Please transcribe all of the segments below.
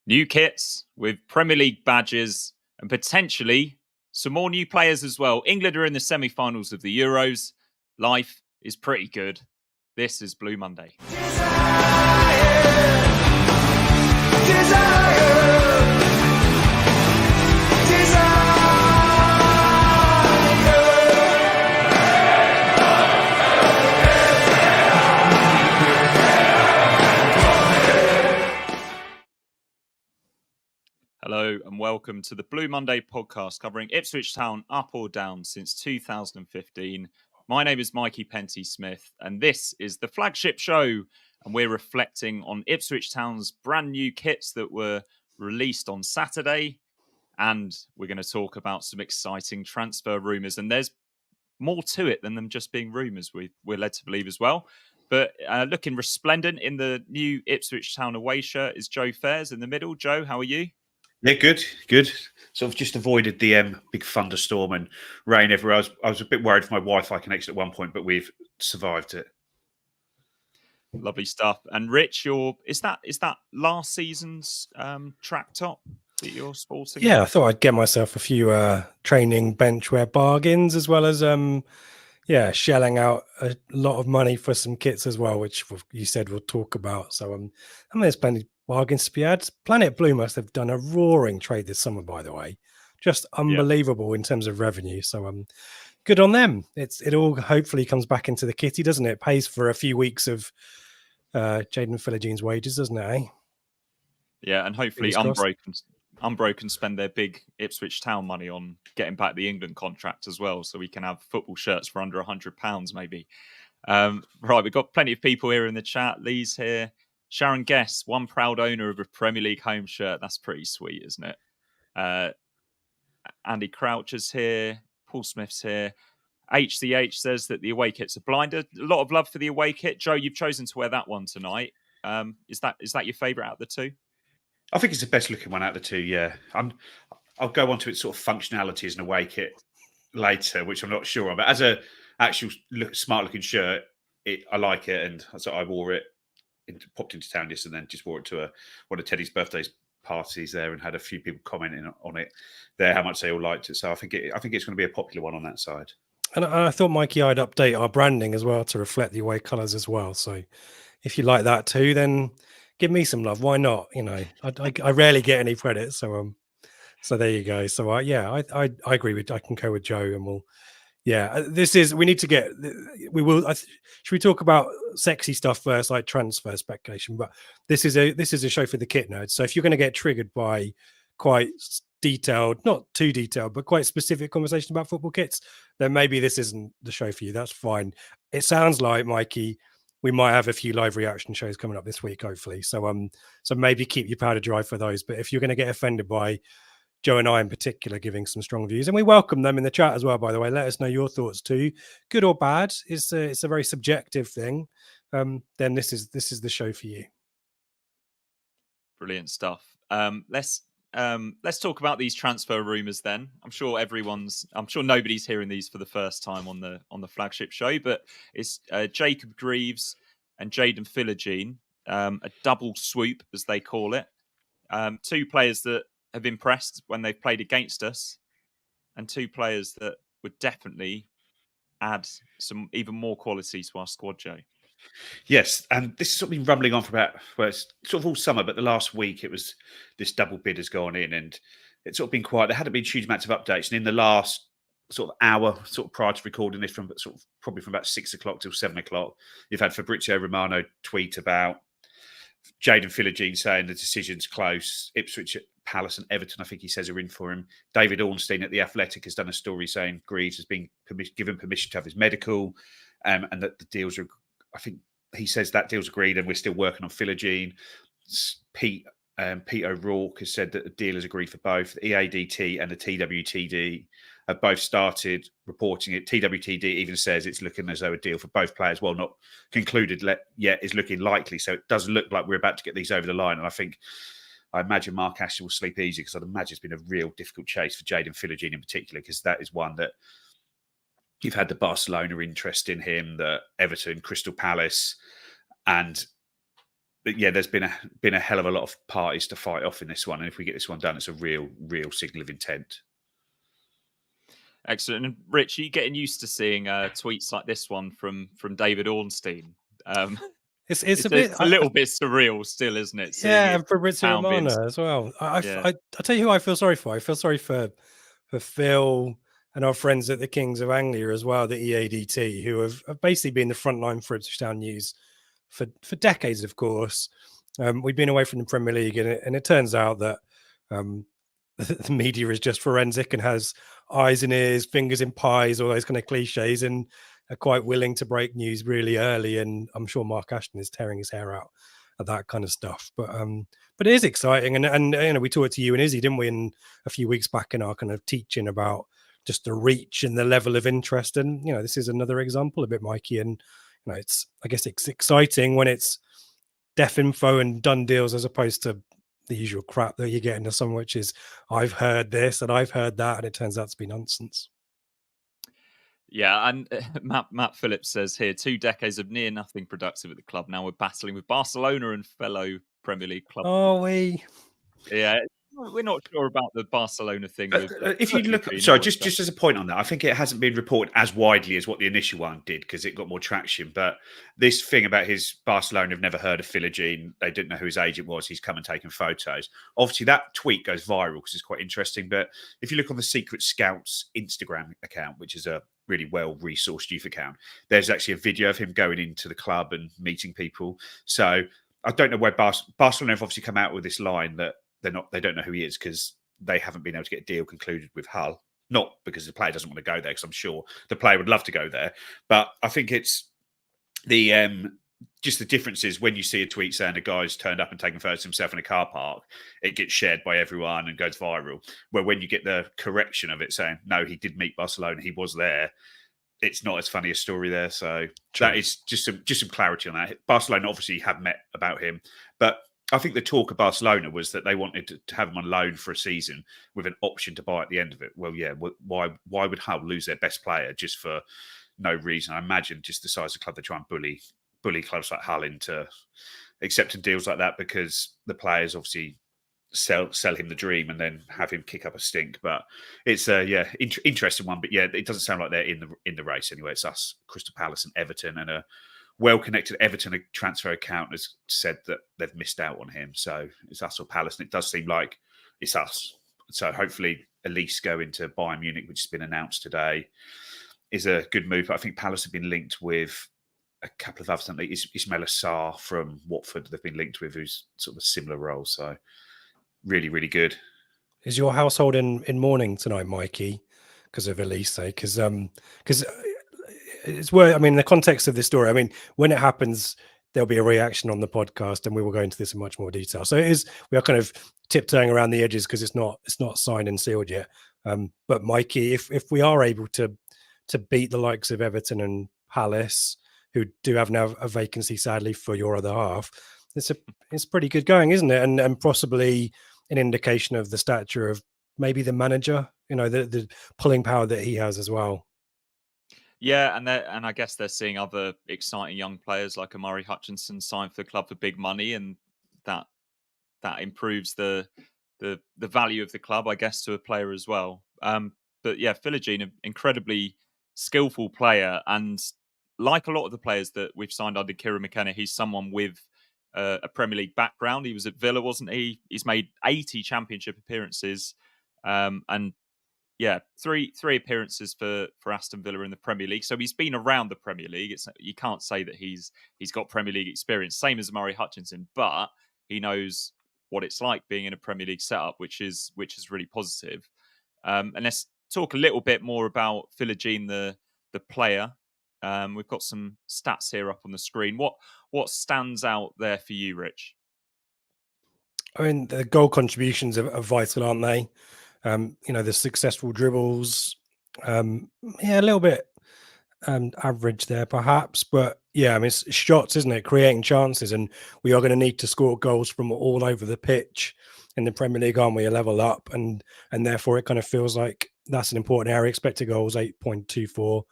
New kits with Premier League badges and potentially some more new players as well. England are in the semi-finals of the Euros. Life is pretty good. This is Blue Monday. Hello and welcome to the Blue Monday podcast covering Ipswich Town up or down since 2015. My name is Mikey Penty-Smith and this is the Flagship Show, and we're reflecting on Ipswich Town's brand new kits that were released on Saturday, and we're going to talk about some exciting transfer rumours, and there's more to it than them just being rumours, we're led to believe as well. But looking resplendent in the new Ipswich Town away shirt is Joe Fairs in the middle. Joe, how are you? Yeah, good. Sort of just avoided the big thunderstorm and rain everywhere. I was a bit worried for my Wi-Fi connection at one point, but we've survived it. Lovely stuff. And Rich, is that last season's track top that you're sporting? Yeah, I thought I'd get myself a few training benchwear bargains, as well as shelling out a lot of money for some kits as well, which you said we'll talk about. So there's plenty bargains to be had. Planet Blue must have done a roaring trade this summer, by the way. Just unbelievable in terms of revenue. So good on them. It all hopefully comes back into the kitty, doesn't it? It pays for a few weeks of Jaden Philogene's wages, doesn't it, eh? Yeah, and hopefully Unbroken spend their big Ipswich Town money on getting back the England contract as well, so we can have football shirts for under £100 maybe. Right, we've got plenty of people here in the chat. Lee's here. Sharon Guess, one proud owner of a Premier League home shirt. That's pretty sweet, isn't it? Andy Crouch is here. Paul Smith's here. HCH says that the away kit's a blinder. A lot of love for the away kit. Joe, you've chosen to wear that one tonight. Is that your favourite out of the two? I think it's the best looking one out of the two, yeah. I'll go on to its sort of functionality as an away kit later, which I'm not sure on. But as a actual smart looking shirt, I like it, and so I wore it. Popped into town yesterday and then just wore it to one of Teddy's birthday parties there, and had a few people commenting on it there, how much they all liked it. So I think it's going to be a popular one on that side. And I thought, Mikey, I'd update our branding as well to reflect the away colours as well. So if you like that too, then give me some love. Why not? You know, I rarely get any credit, so there you go. So I agree with. I concur with Joe, and we'll. Yeah, we need to get. We will. Should we talk about sexy stuff first, like transfer speculation? But this is a show for the kit nerds. So if you're going to get triggered by quite detailed, not too detailed, but quite specific conversation about football kits, then maybe this isn't the show for you. That's fine. It sounds like, Mikey, we might have a few live reaction shows coming up this week, hopefully. So maybe keep your powder dry for those. But if you're going to get offended by Joe and I in particular giving some strong views, and we welcome them in the chat as well, by the way. Let us know your thoughts too, good or bad. It's a very subjective thing. Then this is the show for you. Brilliant stuff. Let's talk about these transfer rumours then. I'm sure nobody's hearing these for the first time on the Flagship Show, but it's Jacob Greaves and Jaden Philogene, a double swoop as they call it. Two players that have impressed when they've played against us, and two players that would definitely add some even more quality to our squad, Joe. Yes, and this has sort of been rumbling on for it's sort of all summer, but the last week it was this double bid has gone in, and it's sort of been quiet. There hadn't been huge amounts of updates, and in the last sort of hour, sort of prior to recording this, probably from about 6 o'clock till 7 o'clock, you've had Fabrizio Romano tweet about Jaden Philogene saying the decision's close. Ipswich, Palace and Everton, I think he says, are in for him. David Ornstein at The Athletic has done a story saying Greaves has been given permission to have his medical, and that the deals are, I think he says that deal's agreed and we're still working on Philogene. Pete O'Rourke has said that the deal is agreed for both. The EADT and the TWTD have both started reporting it. TWTD even says it's looking as though a deal for both players, while not concluded yet, is looking likely. So it does look like we're about to get these over the line. And I imagine Mark Ashley will sleep easy, because I'd imagine it's been a real difficult chase for Jaden Philogene in particular, because that is one that you've had the Barcelona interest in him, the Everton, Crystal Palace, and yeah, there's been a hell of a lot of parties to fight off in this one, and if we get this one done, it's a real signal of intent. Excellent. And Rich, are you getting used to seeing tweets like this one from David Ornstein? It's a little bit surreal still, isn't it? Yeah, and Fabrizio Romano as well. I tell you who I feel sorry for. I feel sorry for Phil and our friends at the Kings of Anglia as well, the EADT, who have basically been the front line for Ipswich Town news for decades, of course. We've been away from the Premier League, and it turns out that the media is just forensic and has eyes in ears, fingers in pies, all those kind of cliches, and are quite willing to break news really early. And I'm sure Mark Ashton is tearing his hair out at that kind of stuff. But it is exciting. And you know, we talked to you and Izzy, didn't we, in a few weeks back in our kind of teaching about just the reach and the level of interest. And, you know, this is another example of it, Mikey. And, you know, I guess it's exciting when it's def info and done deals as opposed to the usual crap that you get into some, which is I've heard this and I've heard that, and it turns out to be nonsense. Yeah, and Matt Phillips says here, 2 decades of near nothing productive at the club. Now we're battling with Barcelona and fellow Premier League club. Oh, yeah, we're not sure about the Barcelona thing. If you look, sorry, just as a point on that, I think it hasn't been reported as widely as what the initial one did because it got more traction. But this thing about his Barcelona have never heard of Philogene, they didn't know who his agent was. He's come and taken photos. Obviously, that tweet goes viral because it's quite interesting. But if you look on the Secret Scouts Instagram account, which is a really well-resourced youth account, there's actually a video of him going into the club and meeting people. So I don't know where Barcelona have obviously come out with this line that they don't know who he is because they haven't been able to get a deal concluded with Hull. Not because the player doesn't want to go there, because I'm sure the player would love to go there. But I think it's the just the differences when you see a tweet saying a guy's turned up and taken photos of himself in a car park, it gets shared by everyone and goes viral. Where when you get the correction of it saying, no, he did meet Barcelona, he was there, it's not as funny a story there. So that is just some clarity on that. Barcelona obviously have met about him, but I think the talk of Barcelona was that they wanted to have him on loan for a season with an option to buy at the end of it. Well, yeah, why would Hull lose their best player just for no reason? I imagine just the size of the club, they try and bully clubs like Hull into accepting deals like that because the players obviously sell him the dream and then have him kick up a stink. But it's a interesting one. But yeah, it doesn't sound like they're in the race anyway. It's us, Crystal Palace, and Everton, and a well-connected Everton transfer account has said that they've missed out on him. So it's us or Palace, and it does seem like it's us. So hopefully Elise going to Bayern Munich, which has been announced today, is a good move. But I think Palace have been linked with a couple of others. I think Ismail Assar from Watford they've been linked with, who's sort of a similar role. So really, really good. Is your household in mourning tonight, Mikey, because of Elise? Because it's where, I mean, the context of this story, I mean, when it happens, there'll be a reaction on the podcast and we will go into this in much more detail. So we are kind of tiptoeing around the edges because it's not signed and sealed yet. But Mikey, if we are able to beat the likes of Everton and Palace, who do have now a vacancy, sadly, for your other half, it's pretty good going, isn't it? And possibly an indication of the stature of maybe the manager, you know, the pulling power that he has as well. Yeah, and I guess they're seeing other exciting young players like Amari Hutchinson sign for the club for big money, and that improves the value of the club, I guess, to a player as well. But yeah, Philogene, an incredibly skillful player, and like a lot of the players that we've signed under Kieran McKenna, he's someone with a Premier League background. He was at Villa, wasn't he? He's made 80 Championship appearances, and yeah, three appearances for Aston Villa in the Premier League. So he's been around the Premier League. You can't say that he's got Premier League experience, same as Amari Hutchinson, but he knows what it's like being in a Premier League setup, which is really positive. And let's talk a little bit more about Philogene, the player. We've got some stats here up on the screen. What stands out there for you, Rich? I mean, the goal contributions are vital, aren't they? You know, the successful dribbles, a little bit average there perhaps, but yeah, I mean, it's shots, isn't it? Creating chances, and we are going to need to score goals from all over the pitch in the Premier League, aren't we? A level up, and therefore it kind of feels like that's an important area. Expected goals 8.24.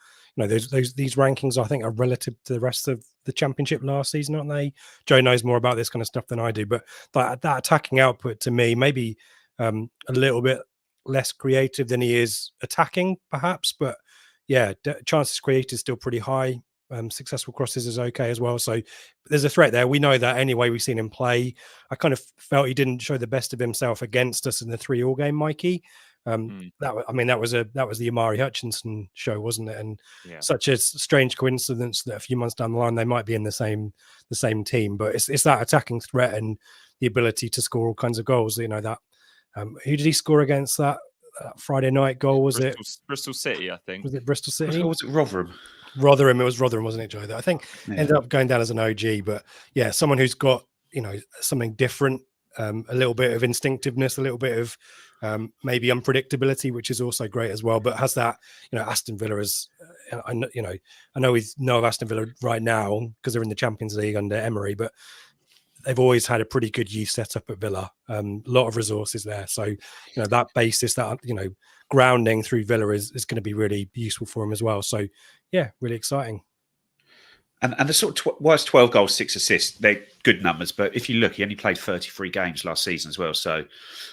these rankings, I think, are relative to the rest of the Championship last season, aren't they? Joe knows more about this kind of stuff than I do, but that attacking output to me, maybe a little bit less creative than he is attacking, perhaps, but yeah, chances created is still pretty high. Successful crosses is okay as well. So there's a threat there. We know that anyway. We've seen him play. I kind of felt he didn't show the best of himself against us in the 3-3 game, Mikey. That was the Amari Hutchinson show, wasn't it? And such a strange coincidence that a few months down the line they might be in the same team. But it's that attacking threat and the ability to score all kinds of goals. That. Who did he score against that Friday night goal? Was it Bristol City? I think. Was it Bristol City? Or was it Rotherham? Rotherham. It was Rotherham, wasn't it, Joe? That I think ended up going down as an OG. But yeah, someone who's got something different, a little bit of instinctiveness, a little bit of maybe unpredictability, which is also great as well. But has that Aston Villa is I know we know of Aston Villa right now because they're in the Champions League under Emery, but they've always had a pretty good youth setup at Villa. A lot of resources there. So, that basis, that, grounding through Villa is going to be really useful for him as well. So, yeah, really exciting. And the sort of was 12 goals, 6 assists. They're good numbers, but if you look, he only played 33 games last season as well. So,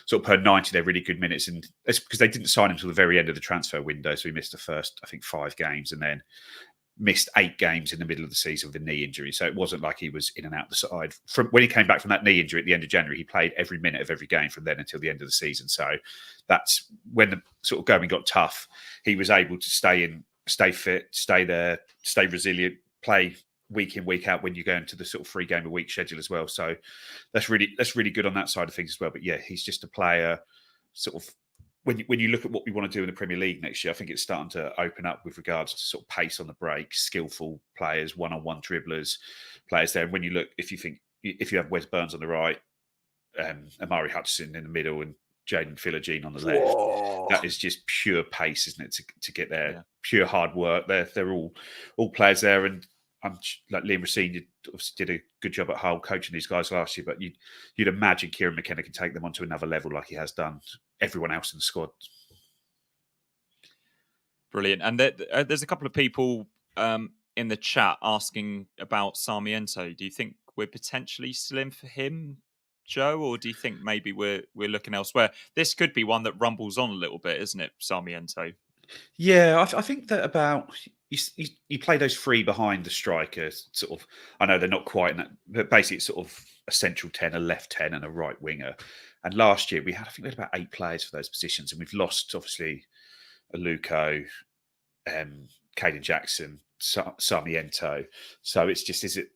sort of per 90, they're really good minutes. And it's because they didn't sign him till the very end of the transfer window. So he missed the first, I think, 5 games, and then missed 8 games in the middle of the season with a knee injury. So it wasn't like he was in and out the side. From when he came back from that knee injury at the end of January, he played every minute of every game from then until the end of the season. So that's when the sort of going got tough. He was able to stay fit, stay there, stay resilient, play week in, week out when you go into the sort of 3 game a week schedule as well. So that's really good on that side of things as well. But yeah, he's just a player sort of. When you look at what we want to do in the Premier League next year, I think it's starting to open up with regards to sort of pace on the break, skillful players, one-on-one dribblers, players there. And when you look, if you have Wes Burns on the right, Amari Hutchinson in the middle, and Jaden Philogene on the left, that is just pure pace, isn't it? To get there, pure hard work. They're all players there, and I'm like Liam Racine did a good job at Hull coaching these guys last year, but you'd imagine Kieran McKenna can take them onto another level like he has done everyone else in the squad. Brilliant. And there's a couple of people in the chat asking about Sarmiento. Do you think we're potentially still in for him, Joe, or do you think maybe we're looking elsewhere? This could be one that rumbles on a little bit, isn't it, Sarmiento? Yeah, I think that about you play those 3 behind the striker. Sort of, I know they're not quite in that, but basically it's sort of a central 10, a left 10, and a right winger. And last year I think we had about 8 players for those positions, and we've lost obviously Aluko, Caden Jackson, Sarmiento. So it's just is it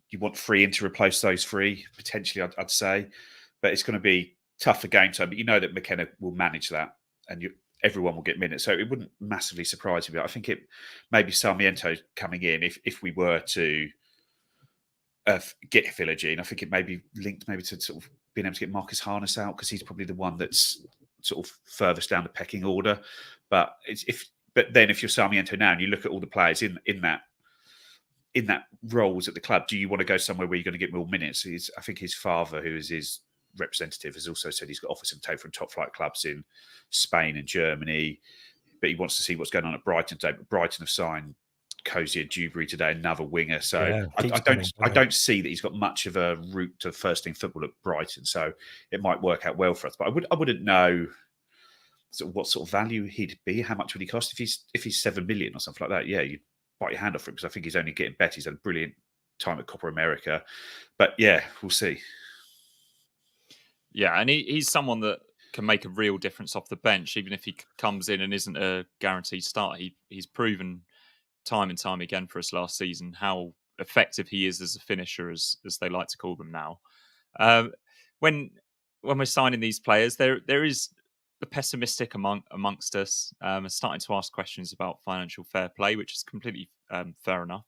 you want 3 in to replace those 3 potentially? I'd say, but it's going to be tough for game time. But you know that McKenna will manage that, and everyone will get minutes. So it wouldn't massively surprise me. But I think it maybe Sarmiento coming in if we were to get Philogene. I think it may be linked maybe to sort of being able to get Marcus Harness out, because he's probably the one that's sort of furthest down the pecking order. But then if you're Sarmiento now and you look at all the players in that roles at the club, do you want to go somewhere where you're going to get more minutes? I think his father, who is his representative, has also said he's got offers and take from top flight clubs in Spain and Germany, but he wants to see what's going on at Brighton today. But Brighton have signed Cozier Dewberry today, another winger. So I don't see that he's got much of a route to first team football at Brighton. So it might work out well for us. But I wouldn't know sort of what sort of value he'd be. How much would he cost if he's 7 million or something like that? Yeah, you'd bite your hand off for him, because I think he's only getting better. He's had a brilliant time at Copa America. But yeah, we'll see. Yeah, and he's someone that can make a real difference off the bench, even if he comes in and isn't a guaranteed start. He's proven time and time again for us last season how effective he is as a finisher, as they like to call them now. When we're signing these players, there is the pessimistic amongst us starting to ask questions about financial fair play, which is completely fair enough.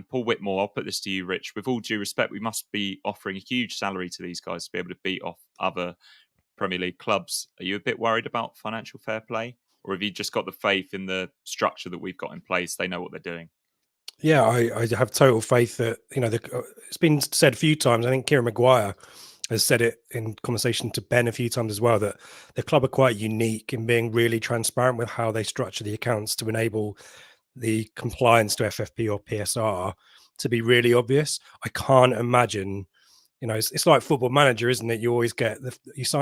Paul Whitmore, I'll put this to you, Rich. With all due respect, we must be offering a huge salary to these guys to be able to beat off other Premier League clubs. Are you a bit worried about financial fair play, or have you just got the faith in the structure that we've got in place? They know what they're doing. Yeah, I have total faith that, it's been said a few times. I think Kieran Maguire has said it in conversation to Ben a few times as well, that the club are quite unique in being really transparent with how they structure the accounts to enable the compliance to FFP or PSR to be really obvious. I can't imagine, it's like Football Manager, isn't it? You always get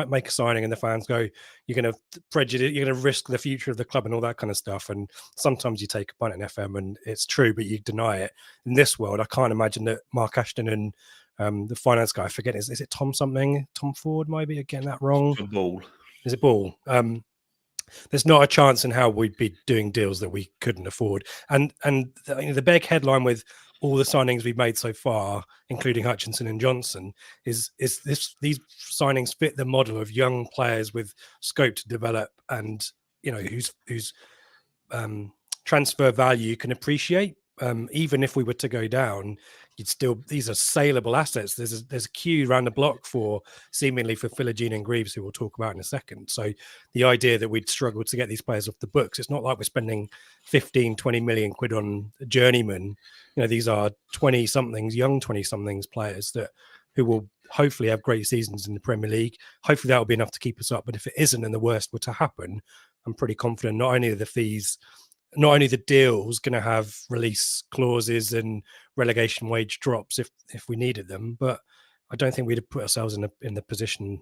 make a signing and the fans go, you're going to prejudice, you're going to risk the future of the club and all that kind of stuff. And sometimes you take a punt in FM and it's true, but you deny it. In this world, I can't imagine that Mark Ashton and the finance guy, I forget, is it Tom something? Tom Ford, maybe? Getting that wrong? Ball. Is it Ball? There's not a chance in how we'd be doing deals that we couldn't afford. And the big headline with all the signings we've made so far, including Hutchinson and Johnson, is these signings fit the model of young players with scope to develop and whose transfer value you can appreciate. Even if we were to go down, these are saleable assets. There's a queue around the block seemingly for Philogene and Greaves, who we'll talk about in a second. So the idea that we'd struggle to get these players off the books, it's not like we're spending 15, 20 million quid on a journeyman. These are 20-somethings, young 20-somethings players who will hopefully have great seasons in the Premier League. Hopefully that will be enough to keep us up. But if it isn't and the worst were to happen, I'm pretty confident not only the deal's going to have release clauses and relegation wage drops if we needed them, but I don't think we'd have put ourselves in the position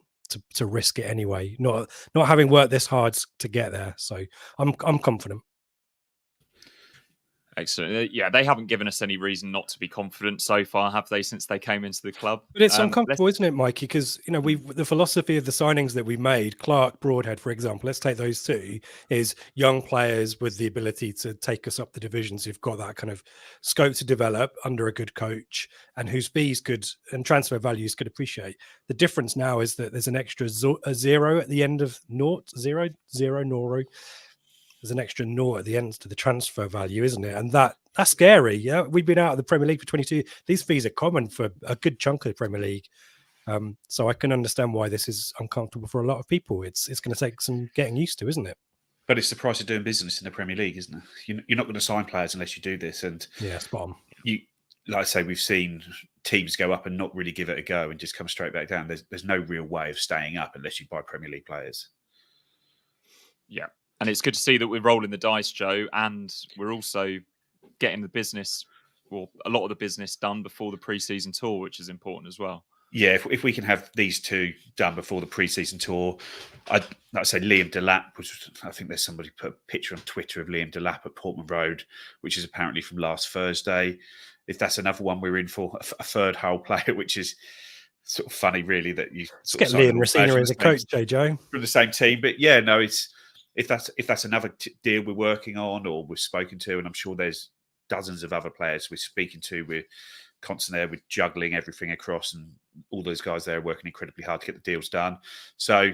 to risk it anyway. Not having worked this hard to get there, so I'm confident. Excellent. Yeah, they haven't given us any reason not to be confident so far, have they, since they came into the club? But it's uncomfortable, isn't it, Mikey? Because the philosophy of the signings that we made, Clark, Broadhead, for example, let's take those two, is young players with the ability to take us up the divisions who've got that kind of scope to develop under a good coach and whose fees and transfer values could appreciate. The difference now is that there's an extra zero at the end of zero. There's an extra naught at the end to the transfer value, isn't it? And that's scary. Yeah, we've been out of the Premier League for 22. These fees are common for a good chunk of the Premier League. So I can understand why this is uncomfortable for a lot of people. It's going to take some getting used to, isn't it? But it's the price of doing business in the Premier League, isn't it? You're not going to sign players unless you do this. And yeah, spot on. Like I say, we've seen teams go up and not really give it a go and just come straight back down. There's no real way of staying up unless you buy Premier League players. Yeah. And it's good to see that we're rolling the dice, Joe, and we're also getting the business, or a lot of the business, done before the pre-season tour, which is important as well. Yeah, if we can have these two done before the pre-season tour, I'd say Liam Delap, I think there's somebody put a picture on Twitter of Liam Delap at Portman Road, which is apparently from last Thursday. If that's another one we're in for, a third Hull player, which is sort of funny, really, that you get Liam Racina as a coach, Joe, from the same team. But yeah, no, if that's another deal we're working on or we've spoken to, and I'm sure there's dozens of other players we're speaking to, we're constant there, we're juggling everything across, and all those guys there are working incredibly hard to get the deals done. So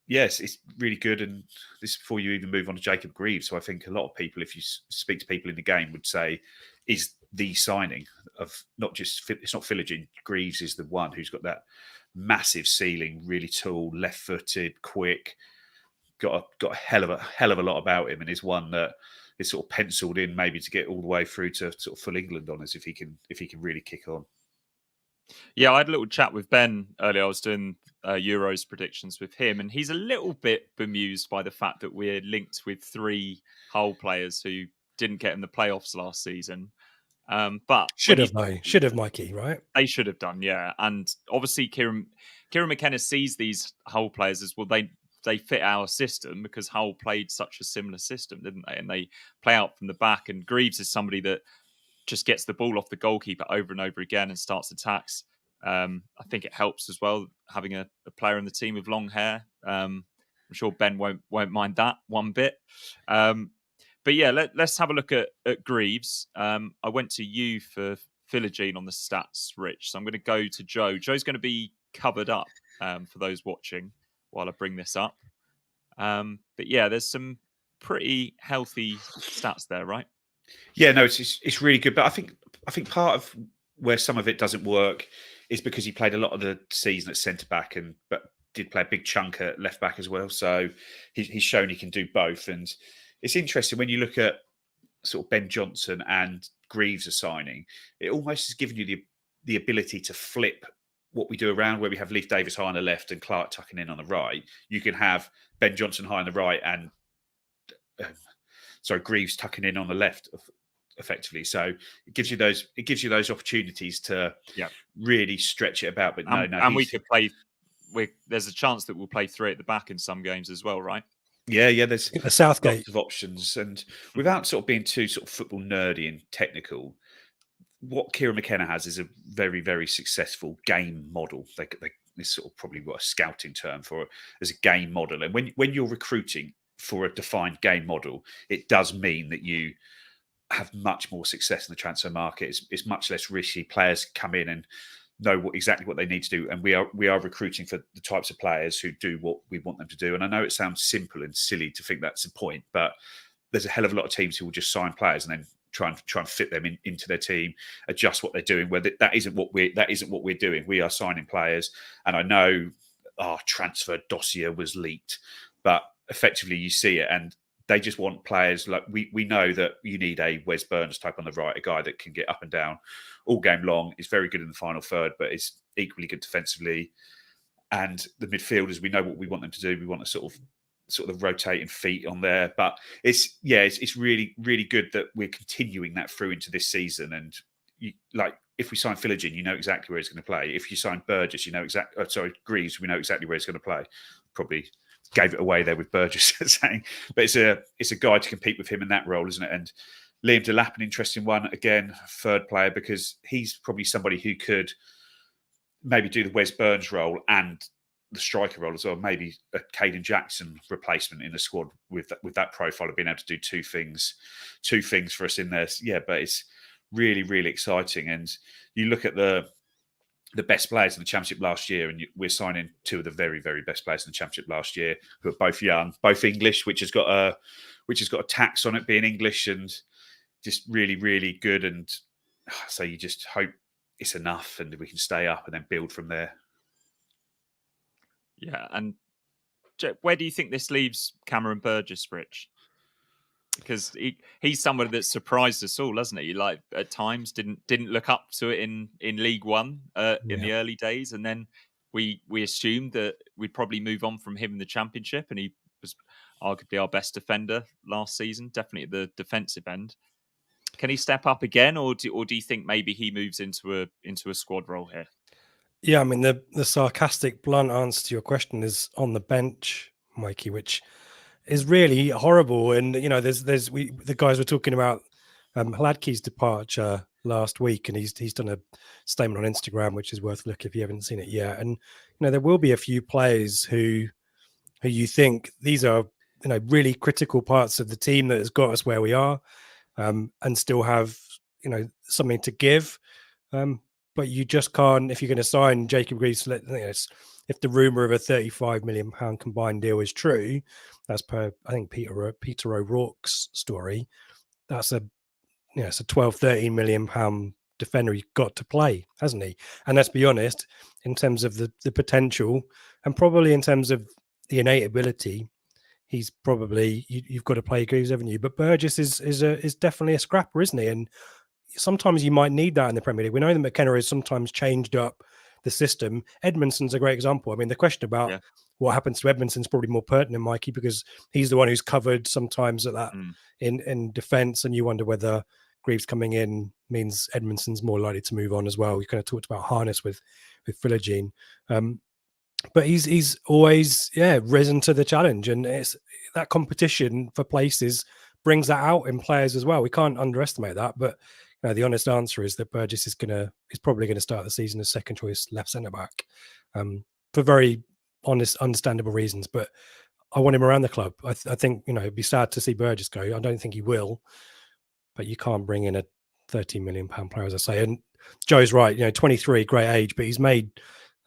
yes, it's really good. And this is before you even move on to Jacob Greaves. So I think a lot of people, if you speak to people in the game, would say is the signing of not just, it's not Philogene, Greaves is the one who's got that massive ceiling, really tall, left-footed, quick, got a hell of a lot about him, and is one that is sort of penciled in maybe to get all the way through to sort of full England on us if he can really kick on. Yeah, I had a little chat with Ben earlier. I was doing Euros predictions with him, and he's a little bit bemused by the fact that we're linked with 3 Hull players who didn't get in the playoffs last season. But should have, Mikey, right? They should have done, yeah. And obviously, Kieran McKenna sees these Hull players as well. They fit our system because Hull played such a similar system, didn't they? And they play out from the back. And Greaves is somebody that just gets the ball off the goalkeeper over and over again and starts attacks. I think it helps as well having a player in the team with long hair. I'm sure Ben won't mind that one bit. But yeah, let's have a look at Greaves. I went to you for Philogene on the stats, Rich. So I'm going to go to Joe. Joe's going to be covered up for those watching while I bring this up. But yeah, there's some pretty healthy stats there, right? Yeah, no, it's really good. But I think part of where some of it doesn't work is because he played a lot of the season at centre back, but did play a big chunk at left back as well. So he's shown he can do both. And it's interesting when you look at sort of Ben Johnson and Greaves are signing, it almost has given you the ability to flip what we do around, where we have Leif Davis high on the left and Clark tucking in on the right. You can have Ben Johnson high on the right and Greaves tucking in on the left effectively. So it gives you those opportunities to really stretch it about. But and we could play. There's a chance that we'll play 3 at the back in some games as well, right? Yeah. There's the Southgate lots of options, and without sort of being too sort of football nerdy and technical, what Kieran McKenna has is a very, very successful game model. It's sort of probably what a scouting term for it, as a game model. And when you're recruiting for a defined game model, it does mean that you have much more success in the transfer market. It's much less risky. Players come in and know exactly what they need to do, and we are recruiting for the types of players who do what we want them to do. And I know it sounds simple and silly to think that's the point, but there's a hell of a lot of teams who will just sign players and then try and fit them into their team, adjust what they're doing. Where that isn't what we're doing. We are signing players, and I know our transfer dossier was leaked, but effectively you see it, and they just want players like we know that you need a Wes Burns type on the right, a guy that can get up and down all game long, is very good in the final third, but is equally good defensively. And the midfielders, we know what we want them to do. We want to sort of rotating feet on there. But it's really, really good that we're continuing that through into this season. And if we sign Philogene, you know exactly where he's going to play. If you sign Burgess, you know Greaves, we know exactly where he's going to play. Probably gave it away there with Burgess saying, but it's a guy to compete with him in that role, isn't it? And Liam Delap, an interesting one, again, third player, because he's probably somebody who could maybe do the Wes Burns role and the striker role as well. Maybe a Caden Jackson replacement in the squad with that profile of being able to do two things for us in there. Yeah, but it's really, really exciting. And you look at the best players in the Championship last year, and we're signing 2 of the very, very best players in the Championship last year, who are both young, both English, which has got a tax on it being English, and just really, really good. And so you just hope it's enough and we can stay up and then build from there. Yeah, and where do you think this leaves Cameron Burgess, Rich? Because he's somebody that surprised us all, hasn't he? Like at times didn't look up to it in League One in the early days, and then we assumed that we'd probably move on from him in the Championship, and he was arguably our best defender last season, definitely at the defensive end. Can he step up again, or do you think maybe he moves into a squad role here? Yeah, I mean the sarcastic, blunt answer to your question is on the bench, Mikey, which is really horrible. And the guys were talking about Hladky's departure last week, and he's done a statement on Instagram which is worth looking if you haven't seen it yet. And there will be a few players who you think these are really critical parts of the team that has got us where we are, and still have something to give. But you just can't, if you're going to sign Jacob Greaves, if the rumor of a £35 million combined deal is true, as per I think Peter O'Rourke's story, that's it's a 12-13 million pound defender he's got to play, hasn't he? And let's be honest, in terms of the potential, and probably in terms of the innate ability, he's probably you've got to play Greaves, haven't you? But Burgess is definitely a scrapper, isn't he? And sometimes you might need that in the Premier League. We know that McKenna has sometimes changed up the system. Edmondson's a great example. I mean, the question about what happens to Edmondson's probably more pertinent, Mikey, because he's the one who's covered sometimes at that in defence, and you wonder whether Greaves coming in means Edmondson's more likely to move on as well. We kind of talked about harness with Philogene. But he's always risen to the challenge, and it's that competition for places brings that out in players as well. We can't underestimate that. But the honest answer is that Burgess is probably going to start the season as second choice left centre back, for very honest, understandable reasons. But I want him around the club. I think it'd be sad to see Burgess go. I don't think he will, but you can't bring in a £13 million player, as I say. And Joe's right. 23, great age, but he's made,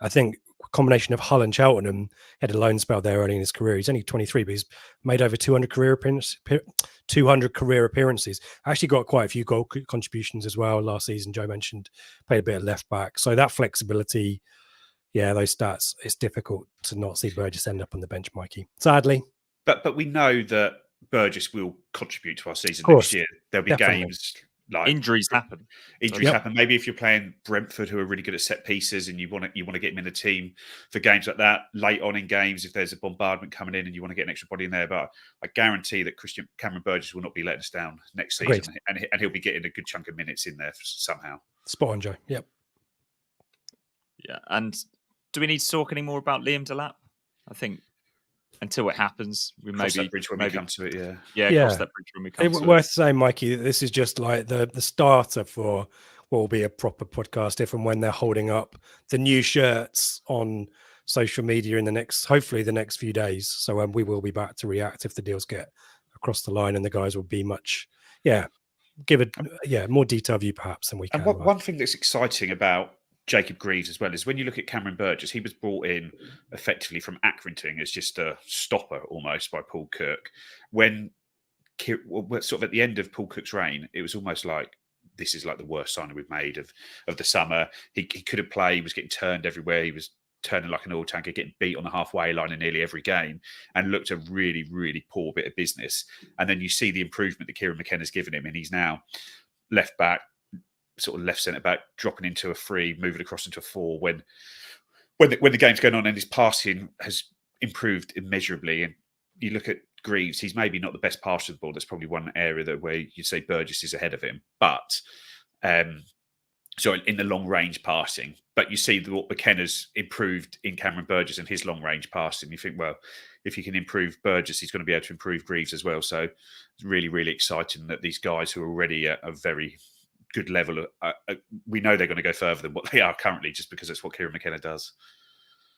I think, combination of Hull and Cheltenham. He had a loan spell there early in his career. He's only 23, but he's made over 200 career appearances. Actually got quite a few goal contributions as well last season. Joe mentioned played a bit of left back. So that flexibility, those stats, it's difficult to not see Burgess end up on the bench, Mikey. Sadly. But we know that Burgess will contribute to our season next year. There'll be games Like injuries happen. Injuries happen. Maybe if you're playing Brentford, who are really good at set pieces, and you want to get them in the team for games like that late on in games, if there's a bombardment coming in and you want to get an extra body in there. But I guarantee that Cameron Burgess will not be letting us down next season, and he'll be getting a good chunk of minutes in there somehow. Spot on, Joe. Yep. Yeah, and do we need to talk any more about Liam Delap? I think until it happens, we cross maybe that bridge when we come to it. Cross that bridge when we come to it. Worth saying, Mikey, that this is just like the starter for what will be a proper podcast if and when they're holding up the new shirts on social media in hopefully the next few days. So we will be back to react if the deals get across the line, and the guys will be more detailed view perhaps than we can. And one thing that's exciting about Jacob Greaves as well is when you look at Cameron Burgess, he was brought in effectively from Accrington as just a stopper almost by Paul Cook. When sort of at the end of Paul Cook's reign, it was almost like this is like the worst signing we've made of the summer. He couldn't play. He was getting turned everywhere. He was turning like an oil tanker, getting beat on the halfway line in nearly every game, and looked a really, really poor bit of business. And then you see the improvement that Kieran McKenna's given him, and he's now left back, sort of left centre back, dropping into a 3, moving across into a 4 when the game's going on, and his passing has improved immeasurably. And you look at Greaves, he's maybe not the best passer of the ball. That's probably one area where you say Burgess is ahead of him, but so in the long range passing. But you see what McKenna's improved in Cameron Burgess and his long range passing. You think, well, if you can improve Burgess, he's going to be able to improve Greaves as well. So it's really, really exciting that these guys who are already at a very good level, we know they're going to go further than what they are currently, just because that's what Kieran McKenna does.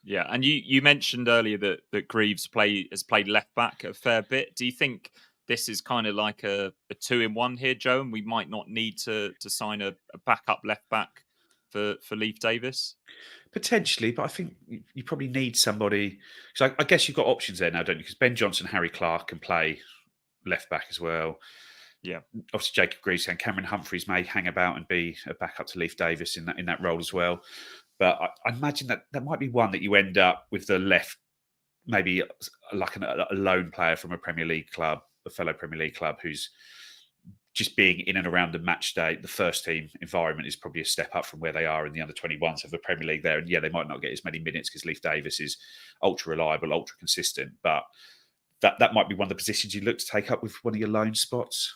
Yeah, and you mentioned earlier that Greaves has played left back a fair bit. Do you think this is kind of like a 2-in-1 here, Joe, and we might not need to sign a backup left back for Leif Davis? Potentially, but I think you probably need somebody. So I guess you've got options there now, don't you? Because Ben Johnson, Harry Clark can play left back as well. Yeah, obviously Jacob Greaves and Cameron Humphreys may hang about and be a backup to Leif Davis in that role as well. But I imagine that might be one that you end up with the left, maybe like a lone player from a Premier League club, a fellow Premier League club, who's just being in and around the match day. The first team environment is probably a step up from where they are in the under-21s of the Premier League there. And yeah, they might not get as many minutes because Leif Davis is ultra reliable, ultra consistent. But that might be one of the positions you look to take up with one of your lone spots.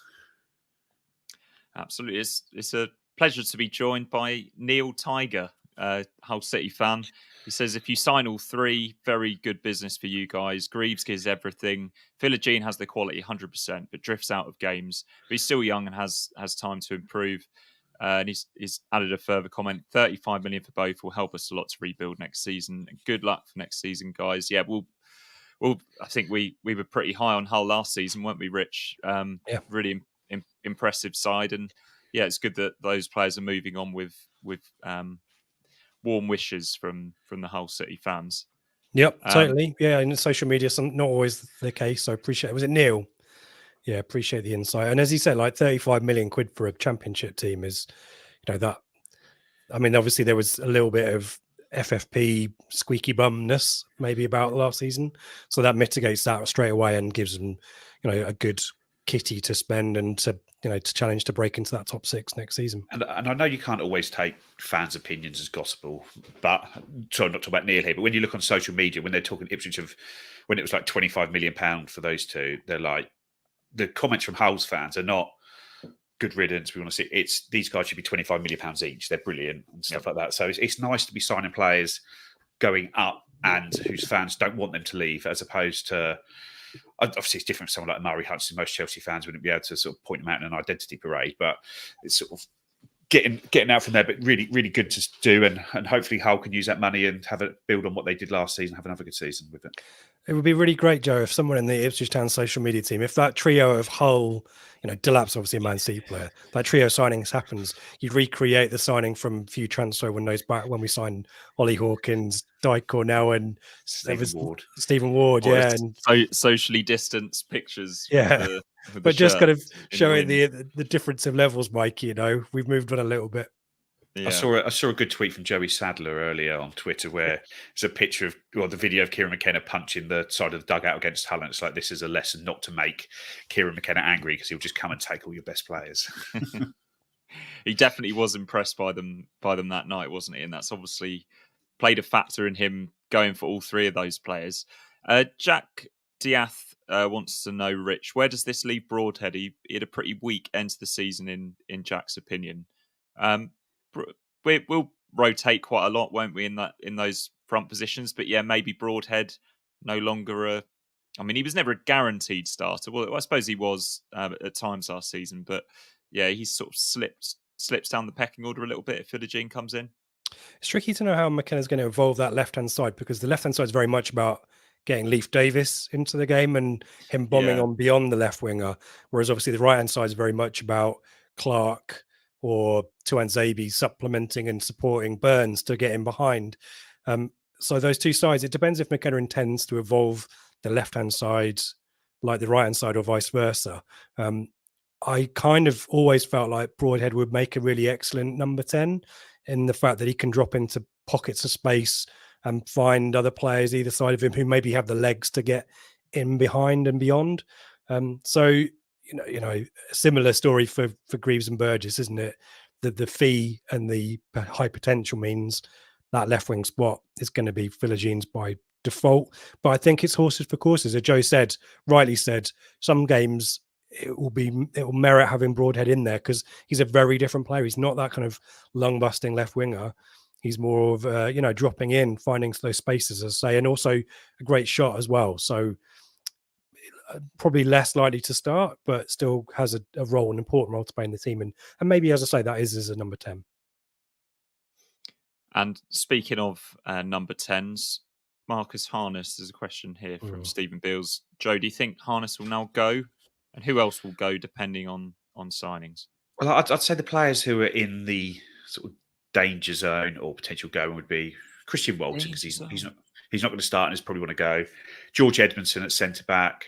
Absolutely. It's a pleasure to be joined by Neil Tiger, Hull City fan. He says, if you sign all 3, very good business for you guys. Greaves gives everything. Philogene has the quality 100%, but drifts out of games. But he's still young and has time to improve. And he's added a further comment. 35 million for both will help us a lot to rebuild next season. And good luck for next season, guys. Yeah, I think we were pretty high on Hull last season, weren't we, Rich? Really impressive side. And yeah, it's good that those players are moving on with warm wishes from the Hull City fans. Yep, totally. Yeah, in social media, not always the case. So appreciate. Was it Neil? Yeah, appreciate the insight. And as he said, like 35 million quid for a championship team is, that. I mean, obviously there was a little bit of FFP squeaky bumness maybe about last season, so that mitigates that straight away and gives them, a good kitty to spend and to challenge to break into that top 6 next season. And I know you can't always take fans' opinions as gospel, but sorry, not talk about Neil here, but when you look on social media, when they're talking Ipswich when it was like £25 million for those two, they're like, the comments from Hull's fans are not good riddance. We want to see it's these guys should be £25 million each. They're brilliant and stuff like that. So it's nice to be signing players going up and whose fans don't want them to leave, as opposed to, obviously it's different for someone like Murray Hudson. Most Chelsea fans wouldn't be able to sort of point them out in an identity parade, but it's sort of getting out from there, but really, really good to do. And hopefully Hull can use that money and have it build on what they did last season, have another good season with it. It would be really great, Joe, if someone in the Ipswich Town social media team, if that trio of Hull, Delap's obviously a Man City player, that trio of signings happens, you'd recreate the signing from a few transfer windows back when we signed Ollie Hawkins, Dyke Cornell, and Stephen Ward, yeah. And socially distanced pictures. Yeah. But just kind of showing the difference of levels, Mike, we've moved on a little bit. Yeah. I saw a good tweet from Joey Sadler earlier on Twitter where it's a picture of, the video of Kieran McKenna punching the side of the dugout against Hull. And it's like, this is a lesson not to make Kieran McKenna angry because he'll just come and take all your best players. He definitely was impressed by them that night, wasn't he? And that's obviously played a factor in him going for all three of those players. Jack Diath wants to know, Rich, where does this leave Broadhead? He had a pretty weak end to the season in Jack's opinion. We'll rotate quite a lot, won't we, in those front positions? But yeah, maybe Broadhead no longer I mean, he was never a guaranteed starter. Well, I suppose he was at times last season, but yeah, he's sort of slips down the pecking order a little bit if Philogene comes in. It's tricky to know how McKenna's going to evolve that left-hand side, because the left-hand side is very much about getting Leif Davis into the game and him bombing on beyond the left winger, whereas obviously the right-hand side is very much about Clark or Tuanzebe supplementing and supporting Burns to get him behind. So those two sides, it depends if McKenna intends to evolve the left-hand side like the right-hand side or vice versa. I kind of always felt like Broadhead would make a really excellent number 10 in the fact that he can drop into pockets of space and find other players either side of him who maybe have the legs to get in behind and beyond. So, you know, a similar story for Greaves and Burgess, isn't it? The fee and the high potential means that left wing spot is going to be Philogene's by default. But I think it's horses for courses. As Joe said, rightly said, some games it will merit having Broadhead in there because he's a very different player. He's not that kind of lung busting left winger. He's more of dropping in, finding those spaces, as I say, and also a great shot as well. So probably less likely to start, but still has a role, an important role to play in the team. And maybe, as I say, that is as a number 10. And speaking of number 10s, Marcus Harness, there's a question here from Stephen Beals. Joe, do you think Harness will now go? And who else will go depending on signings? Well, I'd say the players who are in the sort of danger zone or potential going would be Christian Walton, because he's not going to start and he's probably want to go. George Edmondson at centre back,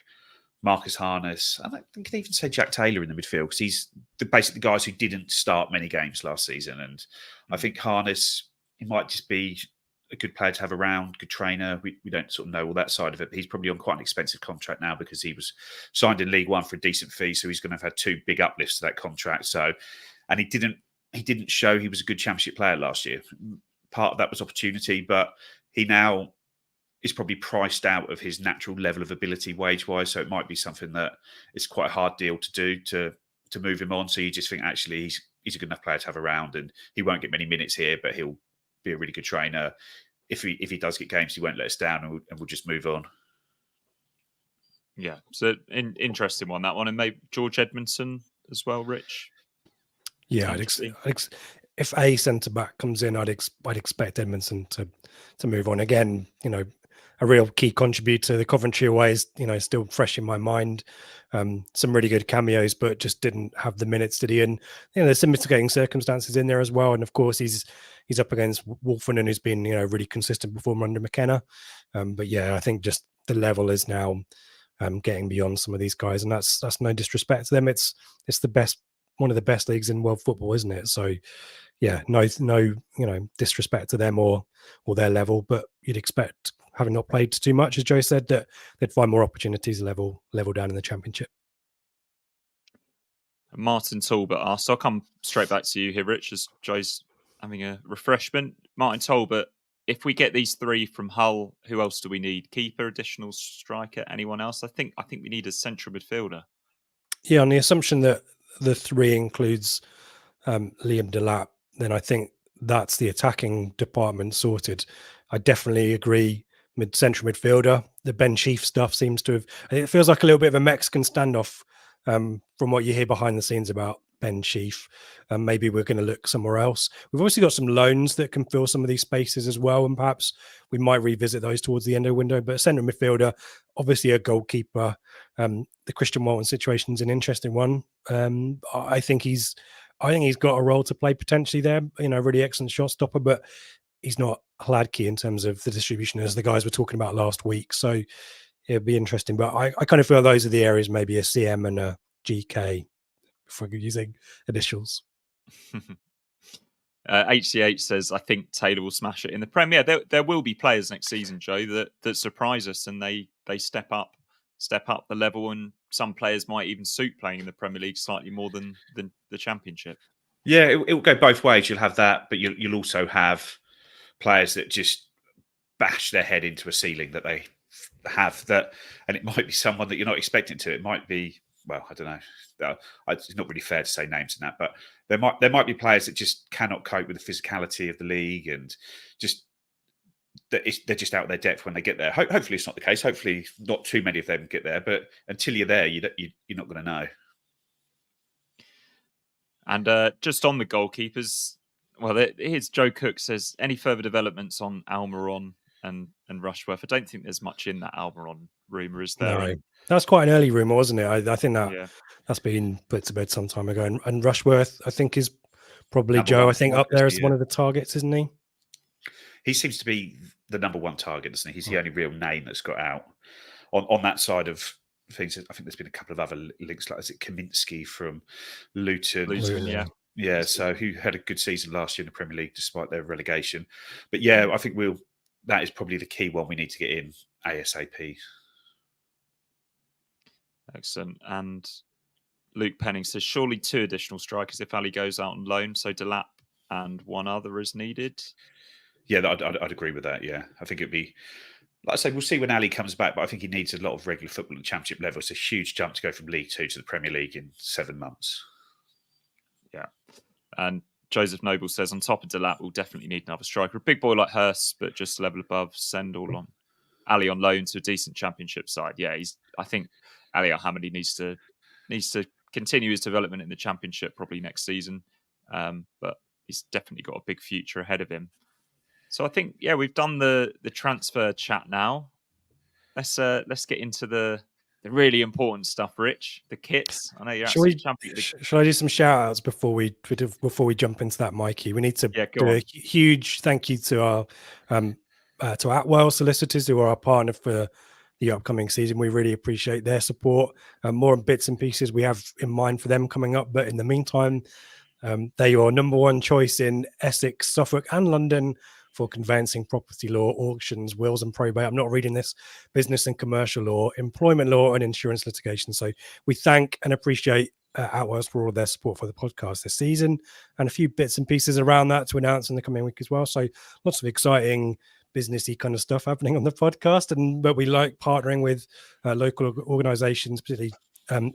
Marcus Harness. I think I can even say Jack Taylor in the midfield because he's basically the guys who didn't start many games last season. And I think Harness, he might just be a good player to have around, good trainer. We don't sort of know all that side of it, but he's probably on quite an expensive contract now because he was signed in League One for a decent fee, so he's going to have had 2 big uplifts to that contract. So, and he didn't show he was a good Championship player last year. Part of that was opportunity, but he now is probably priced out of his natural level of ability wage-wise. So it might be something that it's quite a hard deal to do to move him on. So you just think actually he's a good enough player to have around, and he won't get many minutes here, but he'll be a really good trainer. If he does get games, he won't let us down, and we'll just move on. Yeah, so interesting one, that one. And maybe George Edmondson as well, Rich? Yeah, if a centre-back comes in, I'd expect Edmondson to move on. Again, a real key contributor. The Coventry away is, still fresh in my mind. Some really good cameos, but just didn't have the minutes, did he? And there's some mitigating circumstances in there as well. And of course, he's up against Wolfenden, who's been really consistent performer under McKenna. But yeah, I think just the level is now getting beyond some of these guys, and that's no disrespect to them. It's the best, one of the best leagues in world football, isn't it? So yeah, no disrespect to them or their level, but you'd expect, having not played too much, as Joe said, that they'd find more opportunities level down in the Championship. Martin Talbot asked, I'll come straight back to you here, Rich, as Joe's having a refreshment. Martin Talbot, if we get these 3 from Hull, who else do we need? Keeper, additional striker, anyone else? I think we need a central midfielder. Yeah, on the assumption that the 3 includes Liam Delap, then I think that's the attacking department sorted. I definitely agree. Central midfielder, the Ben Chief stuff seems to have. It feels like a little bit of a Mexican standoff from what you hear behind the scenes about Ben Chief. Maybe we're going to look somewhere else. We've obviously got some loans that can fill some of these spaces as well, and perhaps we might revisit those towards the end of the window. But central midfielder, obviously a goalkeeper. The Christian Walton situation is an interesting one. I think he's got a role to play potentially there. Really excellent shot stopper, but he's not Hladky in terms of the distribution as the guys were talking about last week. So it'll be interesting. But I kind of feel those are the areas, maybe a CM and a GK, if we're using initials. HCH says, I think Taylor will smash it in the Prem. Yeah, there will be players next season, Joe, that surprise us and they step up the level, and some players might even suit playing in the Premier League slightly more than the Championship. Yeah, it will go both ways. You'll have that, but you'll also have players that just bash their head into a ceiling that they have that, and it might be someone that you're not expecting to. It might be, well, I don't know. It's not really fair to say names in that, but there might be players that just cannot cope with the physicality of the league and just they're just out of their depth when they get there. Hopefully, it's not the case. Hopefully, not too many of them get there. But until you're there, you're not going to know. And just on the goalkeepers, well, here's Joe Cook says, any further developments on Almiron and Rushworth? I don't think there's much in that Almiron rumour, is there? No, that was quite an early rumour, wasn't it? I think that's been put to bed some time ago. And Rushworth, I think, is probably number Joe. one I think up there as one of the targets, isn't he? He seems to be the number one target, doesn't he? He's the only real name that's got out on that side of things. I think there's been a couple of other links, like is it Kaminsky from Luton? Yeah. So who had a good season last year in the Premier League despite their relegation. But yeah, I think that is probably the key one we need to get in ASAP. Excellent. And Luke Penning says, surely 2 additional strikers if Ali goes out on loan, so Delap and one other is needed. Yeah, I'd agree with that. Yeah, I think it'd be, like I say, we'll see when Ali comes back, but I think he needs a lot of regular football at Championship level. It's a huge jump to go from League 2 to the Premier League in 7 months. Yeah. And Joseph Noble says, on top of Delap, we'll definitely need another striker. A big boy like Hurst, but just a level above. Send Ali on loan to a decent Championship side. Yeah, I think Ali Al-Hamadi needs to continue his development in the Championship probably next season. But he's definitely got a big future ahead of him. So I think, yeah, we've done the transfer chat now. Let's get into the really important stuff, Rich. The kits. I know you're actually champion. Shall I do some shout outs before we jump into that, Mikey? We need to do a huge thank you to our to Atwell Solicitors, who are our partner for the upcoming season. We really appreciate their support. More bits and pieces we have in mind for them coming up, but in the meantime, they're your number one choice in Essex, Suffolk, and London for conveyancing, property law, auctions, wills and probate. I'm not reading this, business and commercial law, employment law and insurance litigation. So we thank and appreciate Outworks for all of their support for the podcast this season, and a few bits and pieces around that to announce in the coming week as well. So lots of exciting businessy kind of stuff happening on the podcast, but we like partnering with local organizations, particularly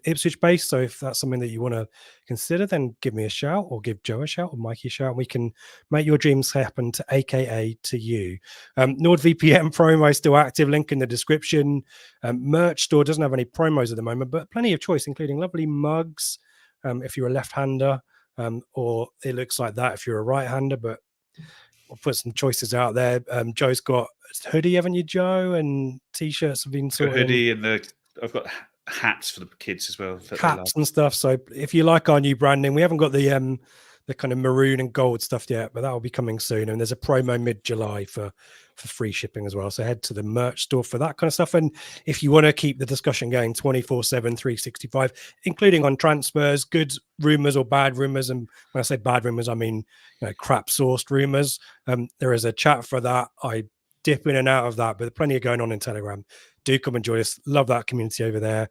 Ipswich based. So if that's something that you want to consider, then give me a shout, or give Joe a shout, or Mikey a shout, and we can make your dreams happen to AKA to you. NordVPN promo still active, link in the description. Merch store doesn't have any promos at the moment, but plenty of choice, including lovely mugs if you're a left-hander, or it looks like that if you're a right-hander, but we'll put some choices out there. Joe's got a hoodie, haven't you, Joe? And t-shirts have been sorted. Hoodie, and I've got hats for the kids as well. Hats and stuff. So if you like our new branding, we haven't got the kind of maroon and gold stuff yet, but that will be coming soon. And there's a promo mid-July for free shipping as well. So head to the merch store for that kind of stuff. And if you want to keep the discussion going 24/7, 365, including on transfers, good rumors or bad rumors, and when I say bad rumors, I mean crap sourced rumors. There is a chat for that. I dip in and out of that, but plenty of going on in Telegram. Do come and join us. Love that community over there.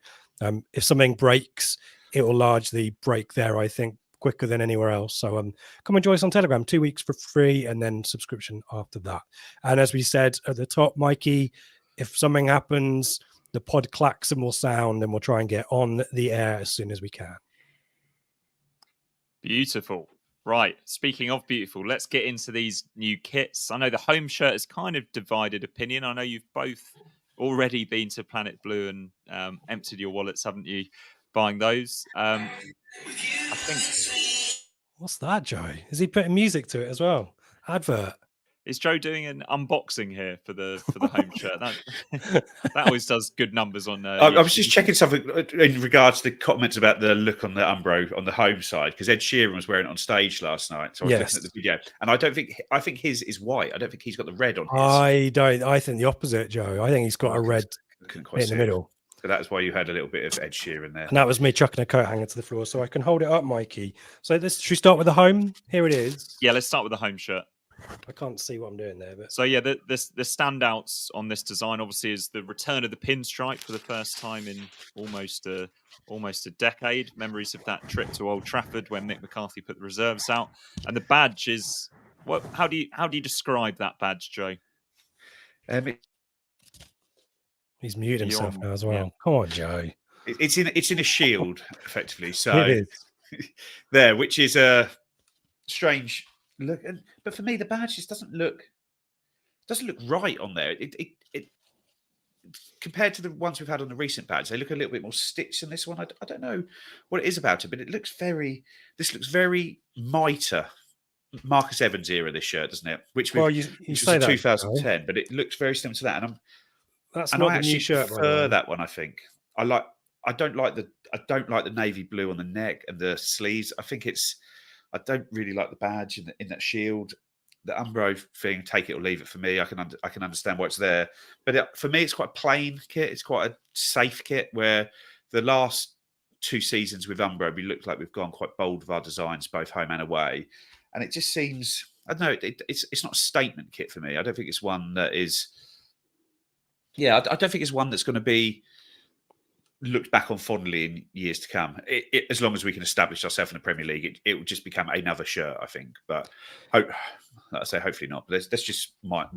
If something breaks, it will largely break there, I think, quicker than anywhere else. So come and join us on Telegram, 2 weeks for free, and then subscription after that. And as we said at the top, Mikey, if something happens, the pod klaxon will sound, and we'll try and get on the air as soon as we can. Beautiful. Right. Speaking of beautiful, let's get into these new kits. I know the home shirt is kind of divided opinion. I know you've both already been to Planet Blue and emptied your wallets, haven't you, buying those? I think. What's that, Joe? Is he putting music to it as well? Advert. Is Joe doing an unboxing here for the home shirt? That always does good numbers on. I was just checking something in regards to the comments about the look on the Umbro on the home side, because Ed Sheeran was wearing it on stage last night. So I was looking at the video, and I think his is white. I don't think he's got the red on his. I don't. I think the opposite, Joe. I think he's got a red in the middle. So that's why you had a little bit of Ed Sheeran there. And that was me chucking a coat hanger to the floor so I can hold it up, Mikey. So should we start with the home? Here it is. Yeah, let's start with the home shirt. I can't see what I'm doing there, but So yeah, the standouts on this design obviously is the return of the pinstripe for the first time in almost a decade. Memories of that trip to Old Trafford when Mick McCarthy put the reserves out, and the badge is what? How do you describe that badge, Joe? He's muted himself now as well. Yeah. Come on, Joe. It's in a shield, effectively. So It is. there, which is a strange look. But for me, the badge just doesn't look right on there. It compared to the ones we've had on the recent badge, they look a little bit more stitched than this one. I don't know what it is about it, but it looks very. This looks very mitre. Marcus Evans era, this shirt, doesn't it? Which you was say a that, 2010, but it looks very similar to that. And that's I not the actually new shirt, by the prefer way. that one. I think I don't like the navy blue on the neck and the sleeves. I don't really like the badge in that shield. The Umbro thing, take it or leave it for me. I can understand why it's there, but for me, it's quite a plain kit. It's quite a safe kit. Where the last 2 seasons with Umbro, we looked like we've gone quite bold with our designs, both home and away, and it just seems, I don't know. It's not a statement kit for me. I don't think it's one that is. Yeah, I don't think it's one that's going to be looked back on fondly in years to come. As long as we can establish ourselves in the Premier League, it will just become another shirt, I think. But like I say, hopefully not. But that's just my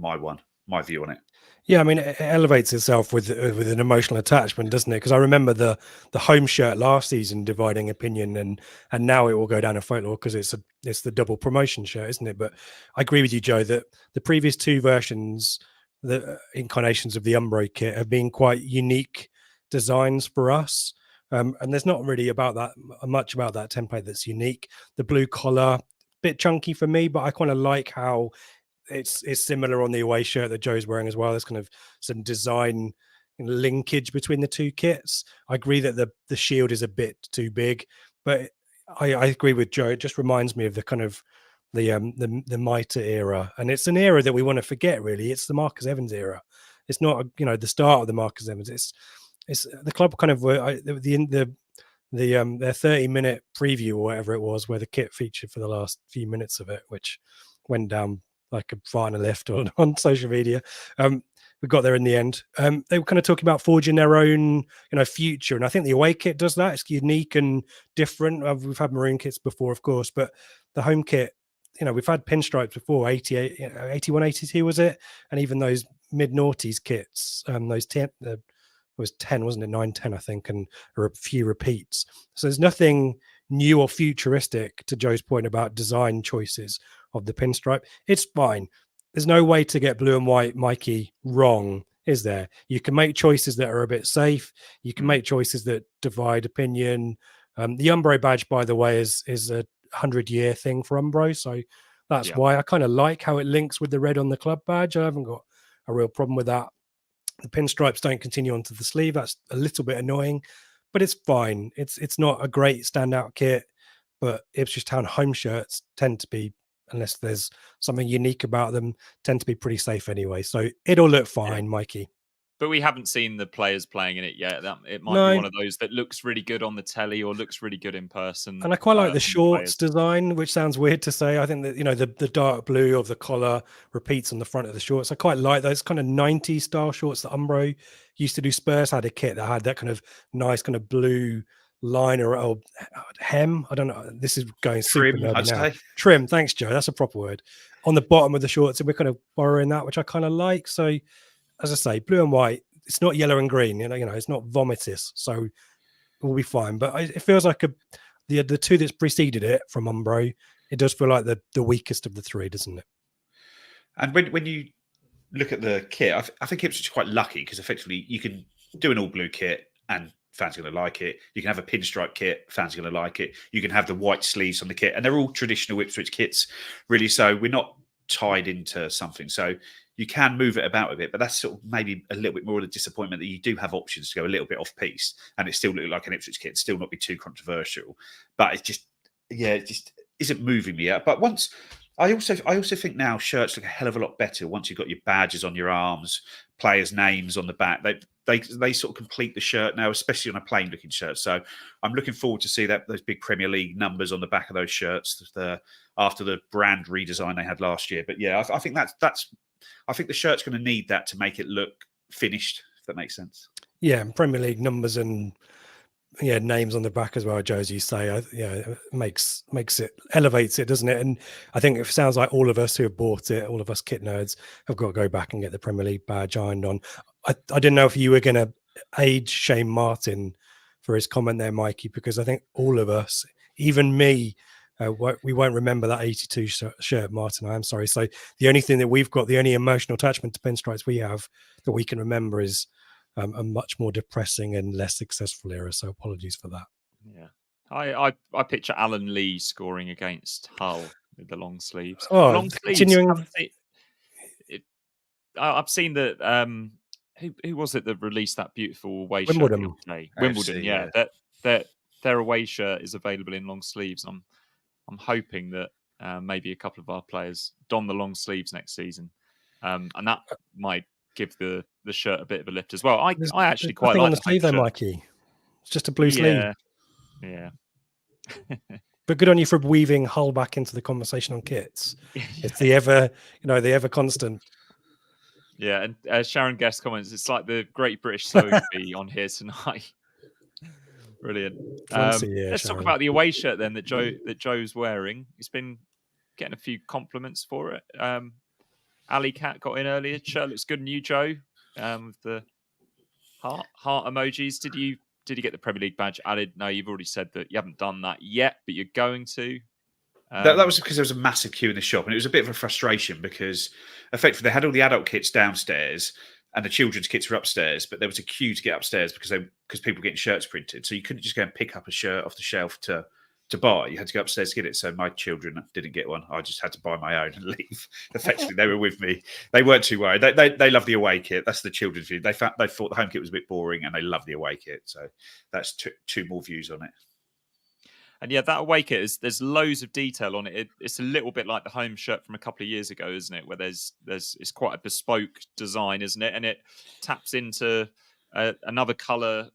view on it. Yeah, I mean, it elevates itself with an emotional attachment, doesn't it? Because I remember the home shirt last season dividing opinion, and now it will go down in folklore because it's the double promotion shirt, isn't it? But I agree with you, Joe, that the previous 2 versions, the incarnations of the Umbro kit, have been quite unique designs for us. And there's not really much about that template that's unique. The blue collar, bit chunky for me, but I kind of like how it's similar on the away shirt that Joe's wearing as well. There's kind of some design linkage between the 2 kits. I agree that the shield is a bit too big, but I agree with Joe. It just reminds me of the kind of the mitre era, and it's an era that we want to forget. Really, it's the Marcus Evans era. It's not the start of the Marcus Evans. It's the club kind of their 30-minute preview or whatever it was, where the kit featured for the last few minutes of it, which went down like a fart in a lift on social media. We got there in the end. They were kind of talking about forging their own, future, and I think the away kit does that. It's unique and different. We've had maroon kits before, of course, but the home kit, we've had pinstripes before. 88, 81, 82 was it, and even those mid noughties kits, those 10. It was 10, wasn't it? 9, 10, I think, and a few repeats. So there's nothing new or futuristic, to Joe's point about design choices of the pinstripe. It's fine. There's no way to get blue and white Mikey wrong, is there? You can make choices that are a bit safe. You can make choices that divide opinion. The Umbro badge, by the way, is a 100-year thing for Umbro. So that's why I kind of like how it links with the red on the club badge. I haven't got a real problem with that. The pinstripes don't continue onto the sleeve. That's a little bit annoying, but it's fine. It's not a great standout kit, but Ipswich Town home shirts tend to be, unless there's something unique about them, tend to be pretty safe anyway. So it'll look fine, Mikey. But we haven't seen the players playing in it yet. It might be one of those that looks really good on the telly or looks really good in person. And I quite like the shorts design, which sounds weird to say. I think that, the dark blue of the collar repeats on the front of the shorts. I quite like those kind of 90s style shorts that Umbro used to do. Spurs had a kit that had that kind of nice kind of blue line or hem. I don't know. This is going super nerdy now. Trim. Thanks, Joe. That's a proper word. On the bottom of the shorts, and we're kind of borrowing that, which I kind of like. So, as I say, blue and white. It's not yellow and green. It's not vomitous. So we'll be fine. But it feels like the 2 that's preceded it from Umbro, it does feel like the weakest of the 3, doesn't it? And when you look at the kit, I think Ipswich is quite lucky because effectively you can do an all blue kit and fans are going to like it. You can have a pinstripe kit, fans are going to like it. You can have the white sleeves on the kit, and they're all traditional Ipswich kits, really. So we're not tied into something. So you can move it about a bit, but that's sort of maybe a little bit more of a disappointment that you do have options to go a little bit off piece, and it still look like an Ipswich kit, still not be too controversial. But it just isn't moving me out. But once I also think now shirts look a hell of a lot better once you've got your badges on your arms, players' names on the back. They sort of complete the shirt now, especially on a plain looking shirt. So I'm looking forward to see those big Premier League numbers on the back of those shirts after the brand redesign they had last year. But yeah, I think I think the shirt's going to need that to make it look finished, if that makes sense. Yeah, Premier League numbers and names on the back as well, Joe, as you say. Makes it, elevates it, doesn't it? And I think it sounds like all of us who have bought it, all of us kit nerds, have got to go back and get the Premier League badge ironed on. I didn't know if you were going to age Shane Martin for his comment there, Mikey, because I think all of us, even me, we won't remember that 82 shirt, Martin. I am sorry. So the only thing that we've got, the only emotional attachment to pinstripes we have that we can remember is a much more depressing and less successful era. So apologies for that. Yeah, I picture Alan Lee scoring against Hull with the long sleeves. Oh, long sleeves. continuing. I've seen that. Who was it that released that beautiful away shirt? Wimbledon. Wimbledon. Yeah, that their away shirt is available in long sleeves. I'm hoping that maybe a couple of our players don the long sleeves next season, and that might give the shirt a bit of a lift as well. I actually quite like on the sleeve though, Mikey. It's just a blue sleeve. Yeah. But good on you for weaving Hull back into the conversation on kits. It's the ever constant. Yeah, and Sharon Guest comments, it's like the Great British Sewing Bee on here tonight. Brilliant. Let's talk about the away shirt then that Joe's wearing. He's been getting a few compliments for it. Ali Cat got in earlier. Shirt looks good on you, Joe. With the heart emojis. Did you get the Premier League badge added? No, you've already said that you haven't done that yet, but you're going to. That was because there was a massive queue in the shop, and it was a bit of a frustration because effectively they had all the adult kits downstairs and the children's kits were upstairs, but there was a queue to get upstairs because people were getting shirts printed. So you couldn't just go and pick up a shirt off the shelf to buy. You had to go upstairs to get it. So my children didn't get one. I just had to buy my own and leave. Effectively, they were with me. They weren't too worried. They love the away kit. That's the children's view. They thought the home kit was a bit boring, and they love the away kit. So that's two more views on it. And yeah, that away kit there's loads of detail on it. It's a little bit like the home shirt from a couple of years ago, isn't it? Where it's quite a bespoke design, isn't it? And it taps into another colour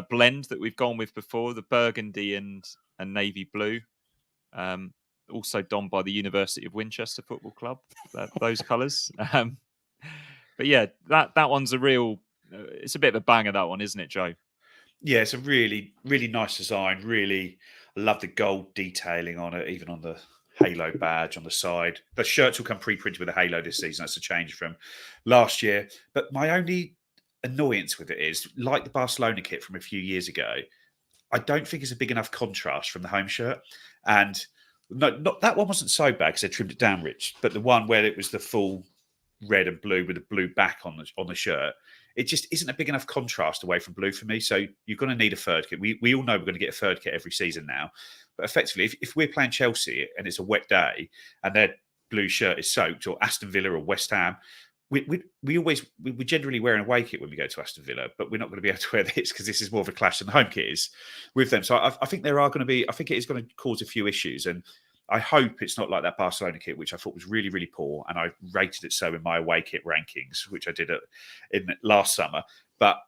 blend that we've gone with before, the burgundy and navy blue. Also donned by the University of Winchester Football Club. Those colours. But yeah, that one's a real. It's a bit of a banger, that one, isn't it, Joe? Yeah, it's a really, really nice design. Really, I love the gold detailing on it, even on the halo badge on the side. The shirts will come pre-printed with a halo this season. That's a change from last year. But my only annoyance with it is, like the Barcelona kit from a few years ago, I don't think it's a big enough contrast from the home shirt. And not that one wasn't so bad because they trimmed it down, Rich. But the one where it was the full red and blue with a blue back on the shirt, it just isn't a big enough contrast away from blue for me. So you're going to need a third kit. We all know we're going to get a third kit every season now. But effectively, if we're playing Chelsea and it's a wet day and their blue shirt is soaked, or Aston Villa or West Ham, we generally wear an away kit when we go to Aston Villa, but we're not going to be able to wear this because this is more of a clash than the home kit is with them. So I think I think it is going to cause a few issues. And I hope it's not like that Barcelona kit, which I thought was really, really poor. And I rated it so in my away kit rankings, which I did in last summer. But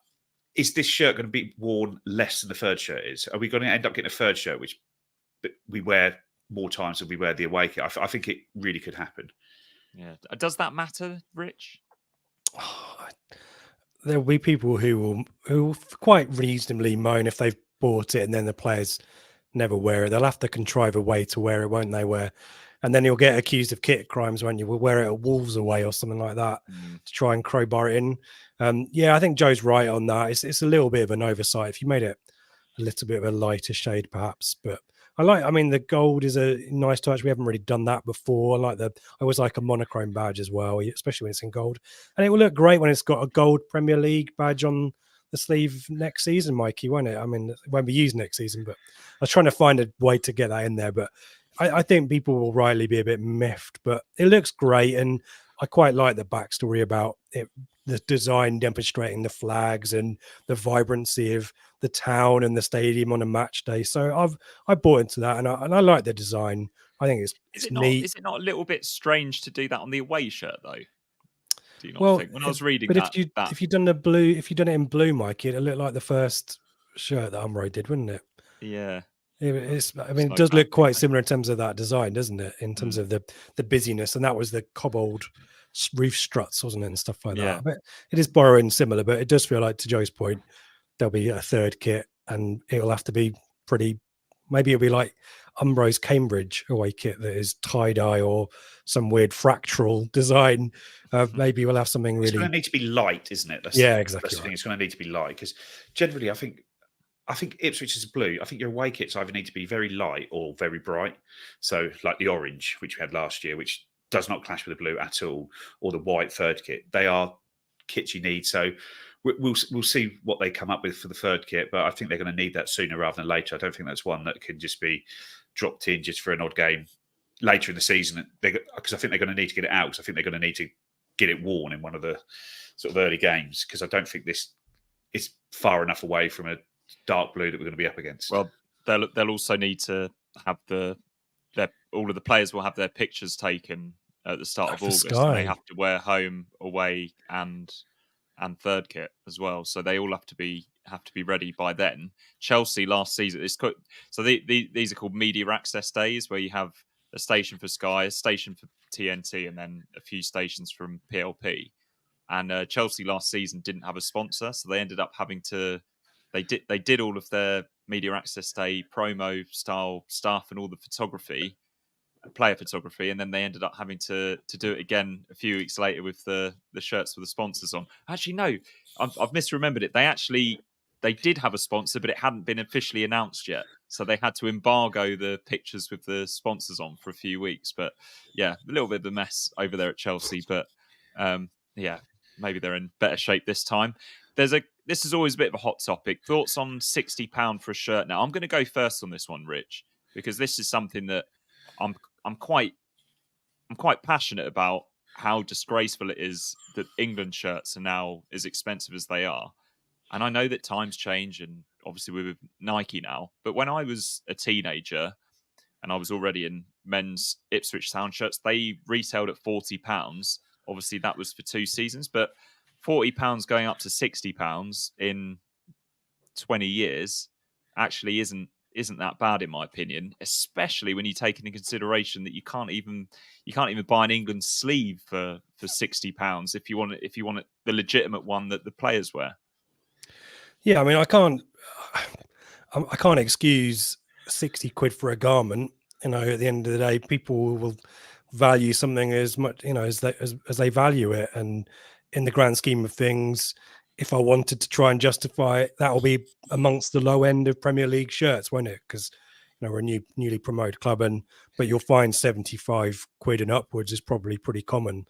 is this shirt going to be worn less than the third shirt is? Are we going to end up getting a third shirt, which we wear more times than we wear the away kit? I think it really could happen. Yeah. Does that matter, Rich? There will be people who will quite reasonably moan if they've bought it and then the players never wear it. They'll have to contrive a way to wear it, won't they? And then you'll get accused of kit crimes when you will wear it at Wolves away or something like that to try and crowbar it in. I think Joe's right on that. It's a little bit of an oversight. If you made it a little bit of a lighter shade, perhaps, but the gold is a nice touch. We haven't really done that before. I always like a monochrome badge as well, especially when it's in gold. And it will look great when it's got a gold Premier League badge on the sleeve next season, Mikey, won't it? I mean, it won't be used next season, but I was trying to find a way to get that in there. But I think people will rightly be a bit miffed, but it looks great. And I quite like the backstory about it, the design demonstrating the flags and the vibrancy of the town and the stadium on a match day. So I bought into that, and I like the design I think it's neat. Is it not a little bit strange to do that on the away shirt though? Do you not Well, think? When I was reading but that, if you'd done it in blue, Mike, it'd look like the first shirt that Umro did, wouldn't it? yeah, I mean, it does look quite similar in terms of that design, doesn't it? In terms of the busyness, and that was the cobbled roof struts, wasn't it, and stuff like that. But it is borrowing similar, but it does feel like, to Joe's point, there'll be a third kit, and it'll have to be pretty. Maybe it'll be like Umbro's Cambridge away kit that is tie-dye or some weird fractal design. Maybe we'll have something really. It's going to need to be light, isn't it? Exactly. That's the thing. It's going to need to be light because generally, I think Ipswich is blue. I think your away kits either need to be very light or very bright. So, like the orange, which we had last year, which does not clash with the blue at all, or the white third kit. They are kits you need. So, we'll see what they come up with for the third kit. But I think they're going to need that sooner rather than later. I don't think that's one that can just be dropped in just for an odd game later in the season. Because I think they're going to need to get it out. Because I think they're going to need to get it worn in one of the sort of early games. Because I don't think this is far enough away from a dark blue that we're going to be up against. Well, they'll also need to have all of the players will have their pictures taken at the start of August, and they have to wear home, away, and third kit as well. So they all have to be ready by then. Chelsea last season, these are called media access days, where you have a station for Sky, a station for TNT, and then a few stations from PLP. And Chelsea last season didn't have a sponsor, so they ended up having to. They did all of their media access day promo style stuff and all the photography, player photography, and then they ended up having to do it again a few weeks later with the shirts with the sponsors on. Actually, no, I've misremembered it. They did have a sponsor, but it hadn't been officially announced yet, so they had to embargo the pictures with the sponsors on for a few weeks. But yeah, a little bit of a mess over there at Chelsea, but yeah, maybe they're in better shape this time. This is always a bit of a hot topic. Thoughts on £60 for a shirt? Now, I'm going to go first on this one, Rich, because this is something that I'm quite passionate about. How disgraceful it is that England shirts are now as expensive as they are, and I know that times change, and obviously we're with Nike now. But when I was a teenager, and I was already in men's Ipswich Town shirts, they retailed at £40. Obviously, that was for 2 seasons, but £40 going up to £60 in 20 years actually isn't that bad in my opinion, especially when you take into consideration that you can't even buy an England sleeve for £60 if you want it the legitimate one that the players wear. Yeah, I mean, I can't excuse 60 quid for a garment. You know, at the end of the day, people will value something as much, as they value it, and in the grand scheme of things, if I wanted to try and justify it, that will be amongst the low end of Premier League shirts, won't it? Because we're a newly promoted club, but you'll find 75 quid and upwards is probably pretty common.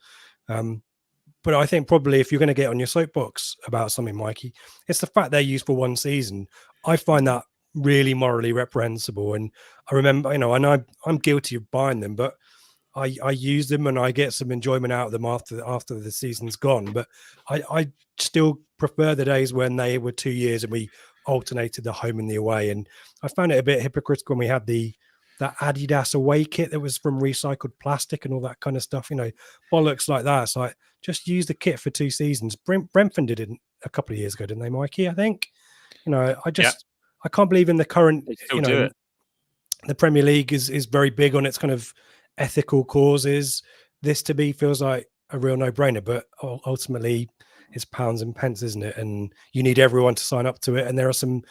But I think probably if you're going to get on your soapbox about something, Mikey, it's the fact they're used for 1 season. I find that really morally reprehensible. And I remember, and I'm guilty of buying them, but I use them and I get some enjoyment out of them after the season's gone. But I still prefer the days when they were 2 years and we alternated the home and the away. And I found it a bit hypocritical when we had that Adidas away kit that was from recycled plastic and all that kind of stuff, bollocks like that. It's like, just use the kit for 2 seasons. Brentford did it a couple of years ago, didn't they, Mikey? I think. I can't believe in the current, the Premier League is very big on its kind of ethical causes. This to me feels like a real no-brainer, but ultimately it's pounds and pence, isn't it? And you need everyone to sign up to it. And there are some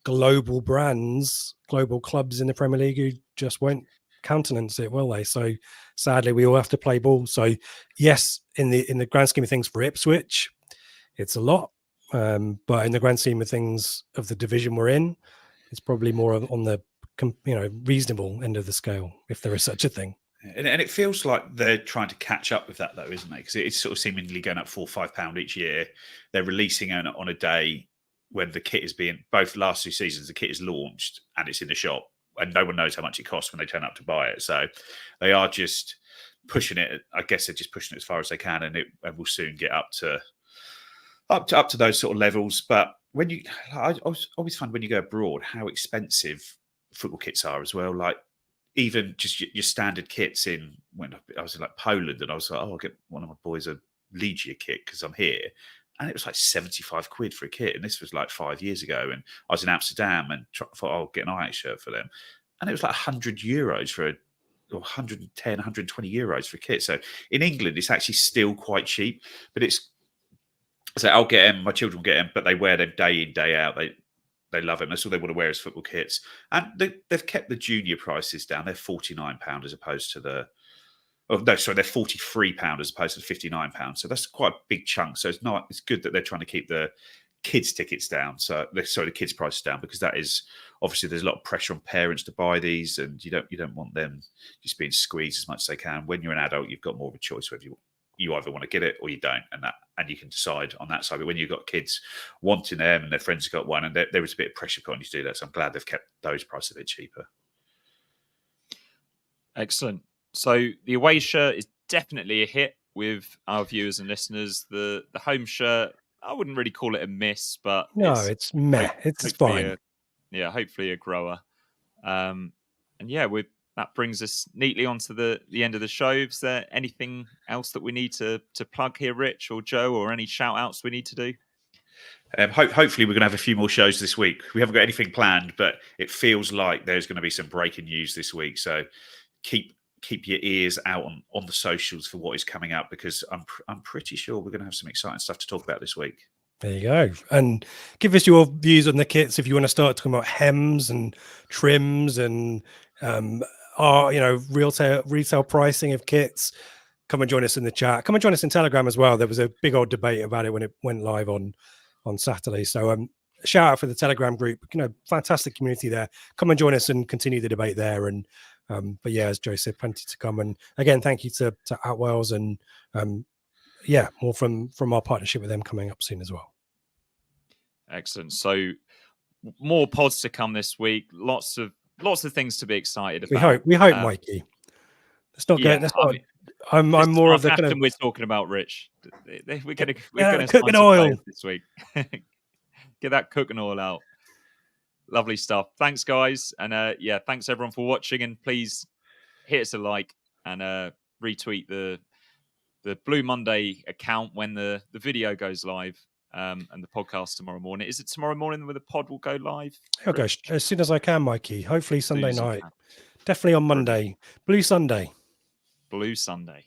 global brands, global clubs in the Premier League who just won't countenance it, will they? So sadly, we all have to play ball. So yes, in the grand scheme of things for Ipswich, it's a lot. But in the grand scheme of things of the division we're in, it's probably more on the reasonable end of the scale, if there is such a thing. And it feels like they're trying to catch up with that, though, isn't it? Because it's sort of seemingly going up £4 or £5 each year. They're releasing it on a day when the kit is being, both last 2 seasons, the kit is launched and it's in the shop, and no one knows how much it costs when they turn up to buy it. So they are just pushing it. I guess they're just pushing it as far as they can, and will soon get up to those sort of levels. But I always find when you go abroad how expensive football kits are as well. Like even just your standard kits when I was in like Poland, and I was like, oh, I'll get one of my boys a Legia kit because I'm here. And it was like 75 quid for a kit. And this was like 5 years ago. And I was in Amsterdam and thought, I'll get an Ajax shirt for them. And it was like 100 euros for or 110, 120 euros for a kit. So in England, it's actually still quite cheap. But so I'll get them, my children will get them, but they wear them day in, day out. They love them. That's all they want to wear is football kits. And they've kept the junior prices down. They're £49 as opposed to they're £43 as opposed to £59. So that's quite a big chunk. So it's good that they're trying to keep the kids' tickets down. So the kids' prices down, because that is obviously there's a lot of pressure on parents to buy these, and you don't want them just being squeezed as much as they can. When you're an adult, you've got more of a choice whether you either want to get it or you don't, and you can decide on that side. But when you've got kids wanting them and their friends have got one, and there was a bit of pressure put on you to do that, so I'm glad they've kept those prices a bit cheaper. Excellent. So the away shirt is definitely a hit with our viewers and listeners. The home shirt, I wouldn't really call it a miss, but it's meh. It's fine. Hopefully a grower. And yeah, that brings us neatly onto the end of the show. Is there anything else that we need to plug here, Rich or Joe, or any shout outs we need to do? Hopefully we're going to have a few more shows this week. We haven't got anything planned, but it feels like there's going to be some breaking news this week. So keep your ears out on the socials for what is coming up, because I'm pretty sure we're going to have some exciting stuff to talk about this week. There you go. And give us your views on the kits if you want to start talking about hems and trims and retail pricing of kits. Come and join us in the chat. Come and join us in Telegram as well. There was a big old debate about it when it went live on Saturday. So shout out for the Telegram group. Fantastic community there. Come and join us and continue the debate there. And but yeah, as Joe said, plenty to come. And again, thank you to Outwells and more from our partnership with them coming up soon as well. Excellent. So more pods to come this week. Lots of things to be excited about. We hope, Mikey. Let's not go. I'm more of the kind of we're talking about, Rich. We're gonna cooking oil this week. Get that cooking oil out. Lovely stuff. Thanks, guys, and thanks everyone for watching. And please hit us a like and retweet the Blue Monday account when the video goes live, and the podcast tomorrow morning. Is it tomorrow morning when the pod will go live? I'll go as soon as I can, Mikey. Hopefully Sunday night. Definitely on Monday. Blue Sunday. Blue Sunday.